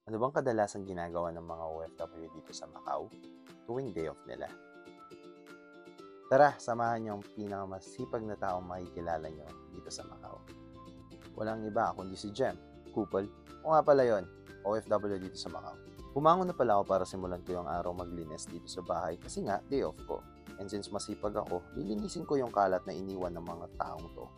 Ano bang kadalasang ginagawa ng mga OFW dito sa Macau tuwing day off nila? Tara, samahan niyo ang pinakamasipag na taong makikilala niyo dito sa Macau. Walang iba kundi si Jem, couple, o nga pala yon, OFW dito sa Macau. Bumangon na pala ako para simulan ko yung araw maglinis dito sa bahay kasi nga day off ko. And since masipag ako, lilinisin ko yung kalat na iniwan ng mga taong to.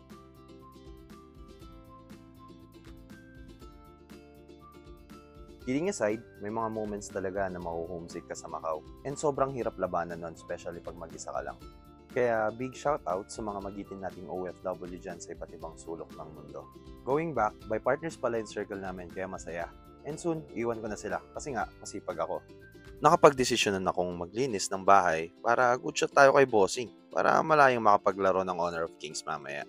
Kidding aside, may mga moments talaga na mahuhomesick ka sa Macau. And sobrang hirap labanan nun, especially pag mag-isa ka lang. Kaya big shoutout sa mga magitin nating OFW dyan sa iba't ibang sulok ng mundo. Going back, by partners pala yung circle namin kaya masaya. And soon, iwan ko na sila kasi nga masipag ako. Nakapag-desisyonan akong maglinis ng bahay para good shot tayo kay bossing para malayong makapaglaro ng Honor of Kings mamaya.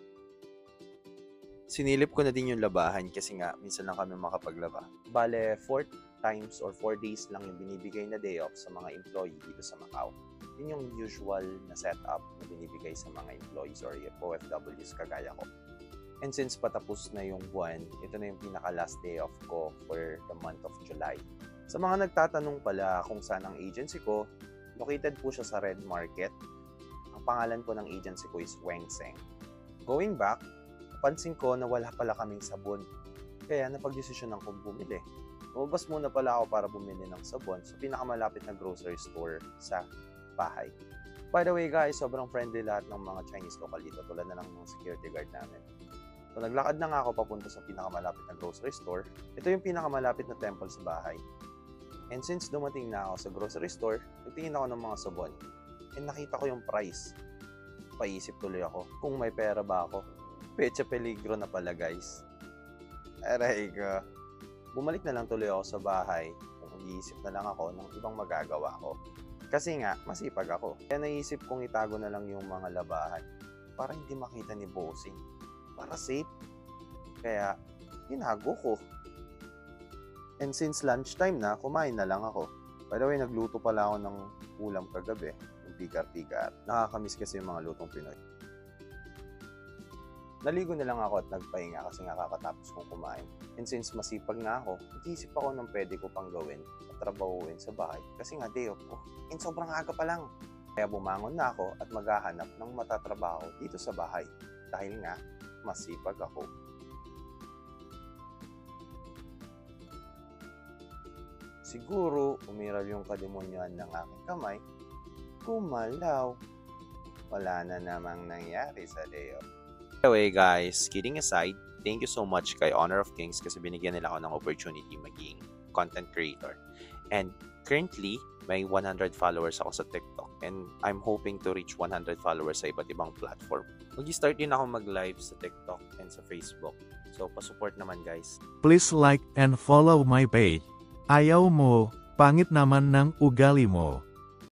Sinilip ko na din yung labahan kasi nga minsan lang kami makapaglaba. Bale, 4 times or 4 days lang yung binibigay na day off sa mga employee dito sa Macau. Yun yung usual na setup na binibigay sa mga employees or OFWs kagaya ko. And since patapos na yung buwan, ito na yung pinaka last day off ko for the month of July. Sa mga nagtatanong pala kung saan ang agency ko, located po siya sa Red Market. Ang pangalan po ng agency ko is Wengseng. Going back, napansin ko na wala pala kaming sabon. Kaya napag-desisyonan kong bumili. Lumabas muna pala ako para bumili ng sabon sa pinakamalapit na grocery store sa bahay. By the way guys, sobrang friendly lahat ng mga Chinese local dito tulad na lang ng security guard namin. So naglakad na nga ako papunta sa pinakamalapit na grocery store. Ito yung pinakamalapit na temple sa bahay. And since dumating na ako sa grocery store, nagtingin ako ng mga sabon. And nakita ko yung price. Paisip tuloy ako kung may pera ba ako. Pecha peligro na pala guys. Aray ko. Bumalik na lang tuloy ako sa bahay. Nag-iisip na lang ako ng ibang magagawa ko. Kasi nga, masipag ako. Kaya naisip kong itago na lang yung mga labahan para hindi makita ni bossing. Para safe. Kaya, tinago ko. And since lunchtime na, kumain na lang ako. By the way, nagluto pala ako ng ulam kagabi. Yung pigar-pigar. Nakakamiss kasi yung mga lutong Pinoy. Naligo na lang ako at nagpahinga kasi nga kakatapos kong kumain. And since masipag na ako, nag-iisip ako ng pwede ko pang gawin at trabahuin sa bahay kasi nga day off ko. And sobrang aga pa lang. Kaya bumangon na ako at maghahanap ng matatrabaho dito sa bahay dahil nga masipag ako. Siguro, umiral yung kalimunyan ng aking kamay, kumalaw. Wala na namang nangyari sa day off. Anyway guys, kidding aside, thank you so much kay Honor of Kings kasi binigyan nila ako ng opportunity maging content creator. And currently, may 100 followers ako sa TikTok and I'm hoping to reach 100 followers sa iba't ibang platform. Mag-start din ako mag-live sa TikTok and sa Facebook. So, pa-support naman guys. Please like and follow my page. Ayaw mo, pangit naman ng ugali mo.